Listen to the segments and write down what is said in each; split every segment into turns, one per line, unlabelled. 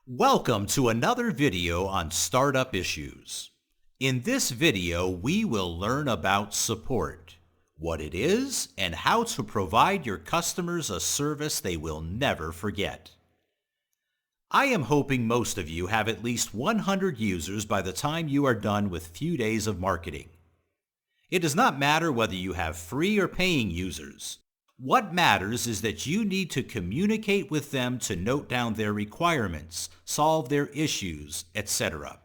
Welcome to another video on startup issues. In this video, we will learn about support, what it is, and how to provide your customers a service they will never forget. I am hoping most of you have at least 100 users by the time you are done with few days of marketing. It does not matter whether you have free or paying users. What matters is that you need to communicate with them to note down their requirements, solve their issues, etc.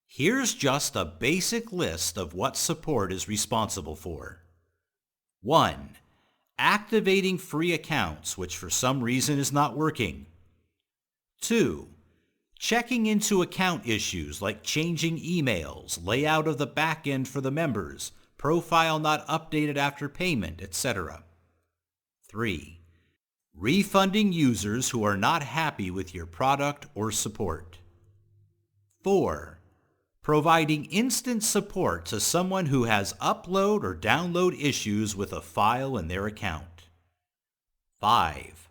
Here's just a basic list of what support is responsible for. 1. Activating free accounts, which for some reason is not working. 2. Checking into account issues like changing emails, layout of the backend for the members, profile not updated after payment, etc. 3. Refunding users who are not happy with your product or support. 4. Providing instant support to someone who has upload or download issues with a file in their account. 5.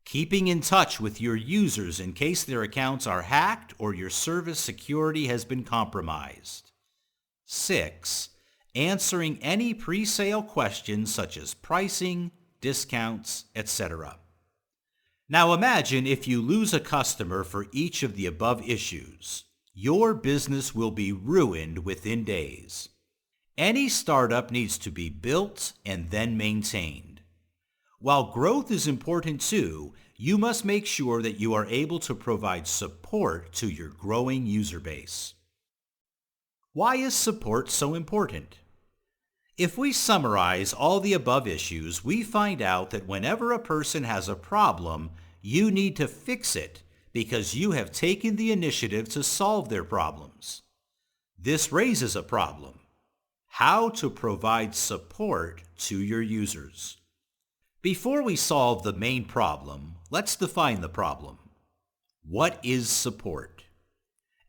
Keeping in touch with your users in case their accounts are hacked or your service security has been compromised. 6. Answering any pre-sale questions such as pricing, discounts, etc. Now imagine if you lose a customer for each of the above issues. Your business will be ruined within days. Any startup needs to be built and then maintained. While growth is important too, you must make sure that you are able to provide support to your growing user base. Why is support so important? If we summarize all the above issues, we find out that whenever a person has a problem, you need to fix it because you have taken the initiative to solve their problems. This raises a problem: how to provide support to your users. Before we solve the main problem, let's define the problem. What is support?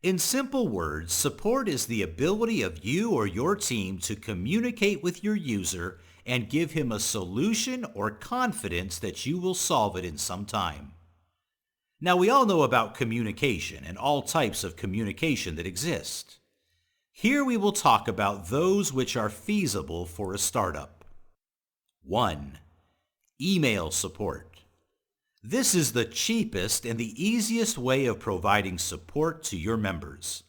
In simple words, support is the ability of you or your team to communicate with your user and give him a solution or confidence that you will solve it in some time. Now, we all know about communication and all types of communication that exist. Here we will talk about those which are feasible for a startup. 1. Email support. This is the cheapest and the easiest way of providing support to your members.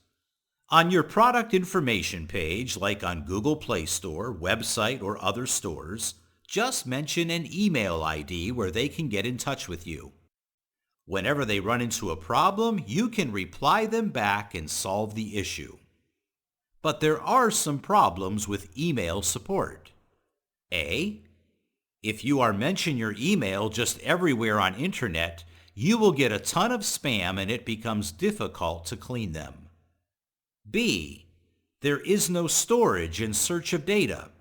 On your product information page, like on Google Play Store, website, or other stores, just mention an email ID where they can get in touch with you. Whenever they run into a problem, you can reply them back and solve the issue. But there are some problems with email support. A. If you mention your email just everywhere on internet, you will get a ton of spam and it becomes difficult to clean them. B. There is no storage in search of data.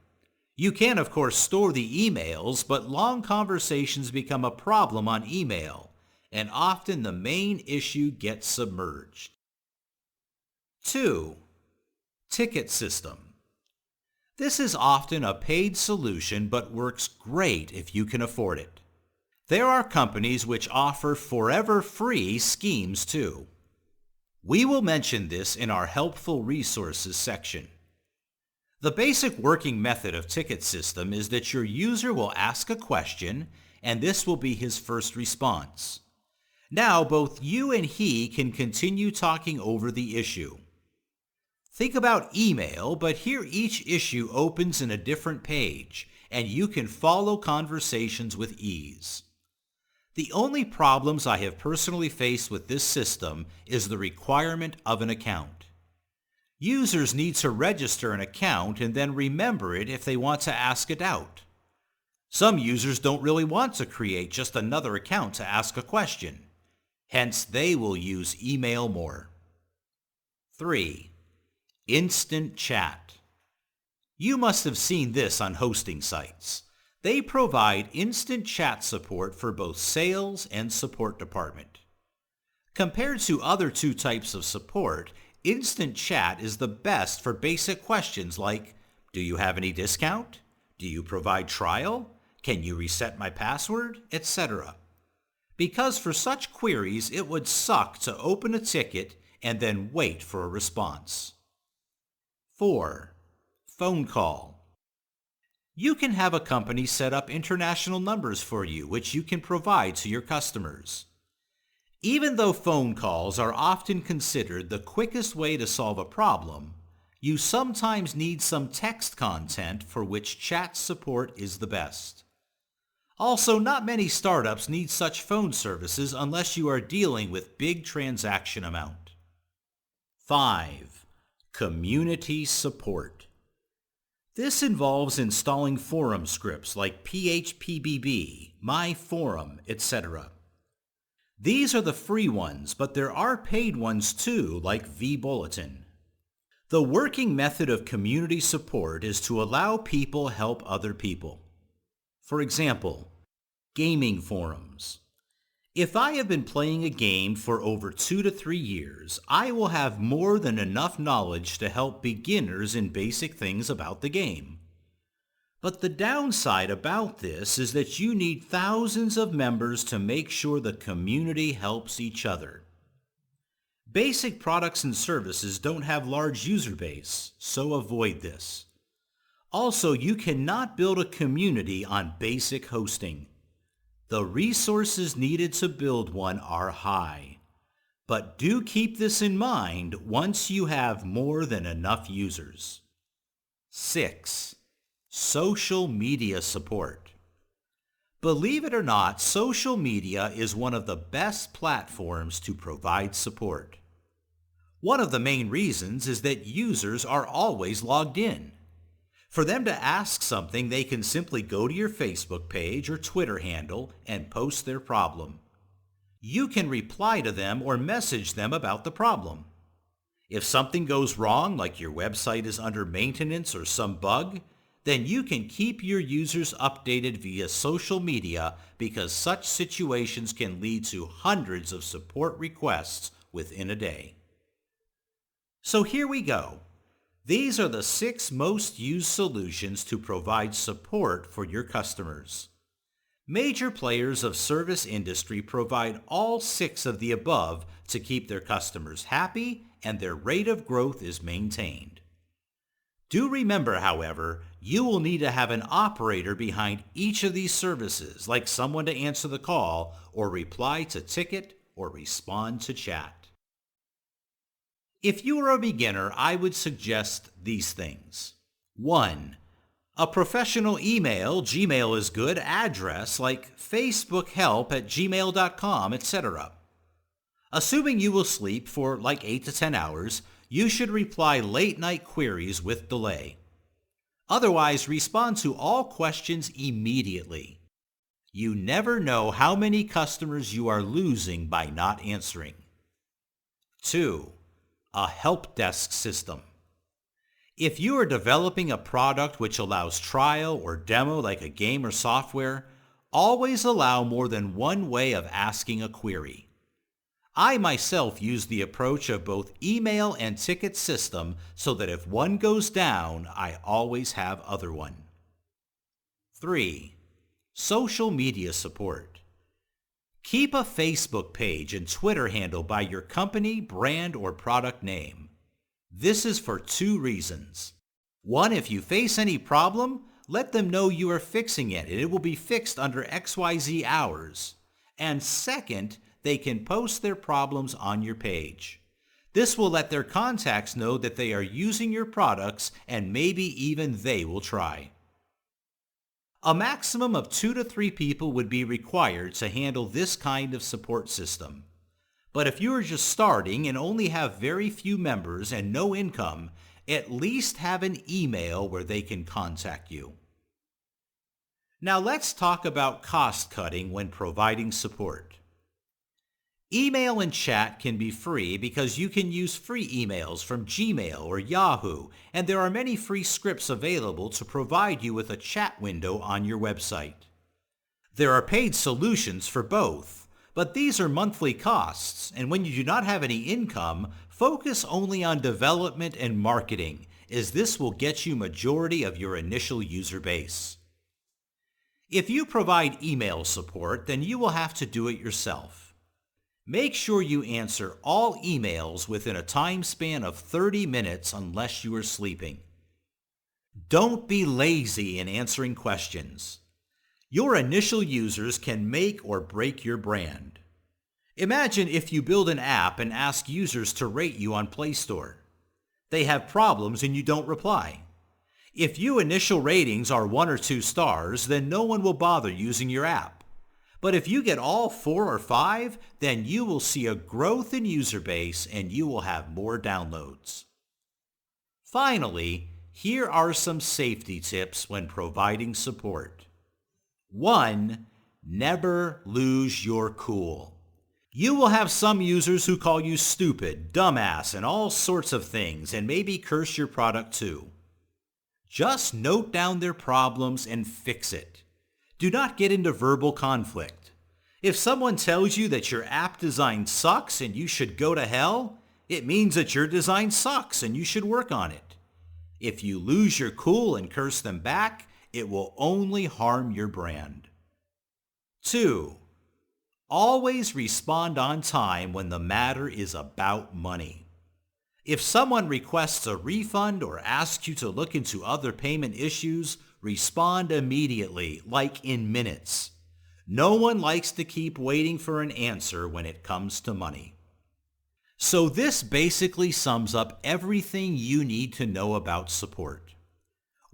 You can, of course, store the emails, but long conversations become a problem on email, and often the main issue gets submerged. 2. Ticket system. This is often a paid solution but works great if you can afford it. There are companies which offer forever free schemes too. We will mention this in our helpful resources section. The basic working method of ticket system is that your user will ask a question and this will be his first response. Now both you and he can continue talking over the issue. Think about email, but here each issue opens in a different page, and you can follow conversations with ease. The only problems I have personally faced with this system is the requirement of an account. Users need to register an account and then remember it if they want to ask it out. Some users don't really want to create just another account to ask a question. Hence, they will use email more. 3. Instant chat. You must have seen this on hosting sites. They provide instant chat support for both sales and support department. Compared to other two types of support, instant chat is the best for basic questions like, do you have any discount? Do you provide trial? Can you reset my password? Etc. because for such queries it would suck to open a ticket and then wait for a response. 4. Phone call. You can have a company set up international numbers for you, which you can provide to your customers. Even though phone calls are often considered the quickest way to solve a problem, you sometimes need some text content for which chat support is the best. Also, not many startups need such phone services unless you are dealing with big transaction amount. 5. Community support. This involves installing forum scripts like PHPBB, MyForum, etc. These are the free ones, but there are paid ones too, like vBulletin. The working method of community support is to allow people help other people. For example, gaming forums. If I have been playing a game for over 2 to 3 years, I will have more than enough knowledge to help beginners in basic things about the game. But the downside about this is that you need thousands of members to make sure the community helps each other. Basic products and services don't have large user base, so avoid this. Also, you cannot build a community on basic hosting. The resources needed to build one are high. But do keep this in mind once you have more than enough users. 6. Social media support. Believe it or not, social media is one of the best platforms to provide support. One of the main reasons is that users are always logged in. For them to ask something, they can simply go to your Facebook page or Twitter handle and post their problem. You can reply to them or message them about the problem. If something goes wrong, like your website is under maintenance or some bug, then you can keep your users updated via social media because such situations can lead to hundreds of support requests within a day. So here we go. These are the 6 most used solutions to provide support for your customers. Major players of service industry provide all 6 of the above to keep their customers happy and their rate of growth is maintained. Do remember, however, you will need to have an operator behind each of these services, like someone to answer the call or reply to ticket or respond to chat. If you are a beginner, I would suggest these things. 1. A professional email, Gmail is good, address like facebookhelp@gmail.com, etc. Assuming you will sleep for like 8 to 10 hours, you should reply late night queries with delay. Otherwise, respond to all questions immediately. You never know how many customers you are losing by not answering. 2. A help desk system. If you are developing a product which allows trial or demo like a game or software, always allow more than one way of asking a query. I myself use the approach of both email and ticket system so that if one goes down, I always have other one. 3. Social media support. Keep a Facebook page and Twitter handle by your company, brand, or product name. This is for 2 reasons. 1, if you face any problem, let them know you are fixing it and it will be fixed under XYZ hours. And 2nd, they can post their problems on your page. This will let their contacts know that they are using your products and maybe even they will try. A maximum of 2 to 3 people would be required to handle this kind of support system. But if you are just starting and only have very few members and no income, at least have an email where they can contact you. Now let's talk about cost cutting when providing support. Email and chat can be free because you can use free emails from Gmail or Yahoo, and there are many free scripts available to provide you with a chat window on your website. There are paid solutions for both, but these are monthly costs, and when you do not have any income, focus only on development and marketing, as this will get you majority of your initial user base. If you provide email support, then you will have to do it yourself. Make sure you answer all emails within a time span of 30 minutes unless you are sleeping. Don't be lazy in answering questions. Your initial users can make or break your brand. Imagine if you build an app and ask users to rate you on Play Store. They have problems and you don't reply. If your initial ratings are 1 or 2 stars, then no one will bother using your app. But if you get all 4 or 5, then you will see a growth in user base and you will have more downloads. Finally, here are some safety tips when providing support. 1. Never lose your cool. You will have some users who call you stupid, dumbass, and all sorts of things, and maybe curse your product too. Just note down their problems and fix it. Do not get into verbal conflict. If someone tells you that your app design sucks and you should go to hell, it means that your design sucks and you should work on it. If you lose your cool and curse them back, it will only harm your brand. 2. Always respond on time when the matter is about money. If someone requests a refund or asks you to look into other payment issues, respond immediately, like in minutes. No one likes to keep waiting for an answer when it comes to money. So this basically sums up everything you need to know about support.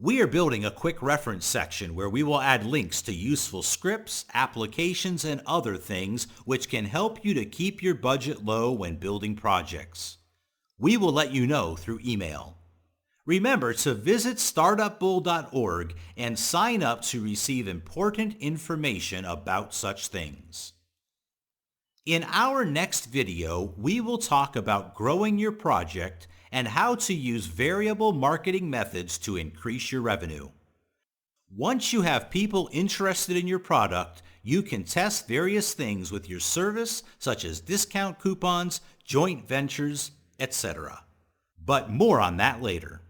We are building a quick reference section where we will add links to useful scripts, applications, and other things which can help you to keep your budget low when building projects. We will let you know through email. Remember to visit startupbull.org and sign up to receive important information about such things. In our next video, we will talk about growing your project and how to use variable marketing methods to increase your revenue. Once you have people interested in your product, you can test various things with your service, such as discount coupons, joint ventures, etc. But more on that later.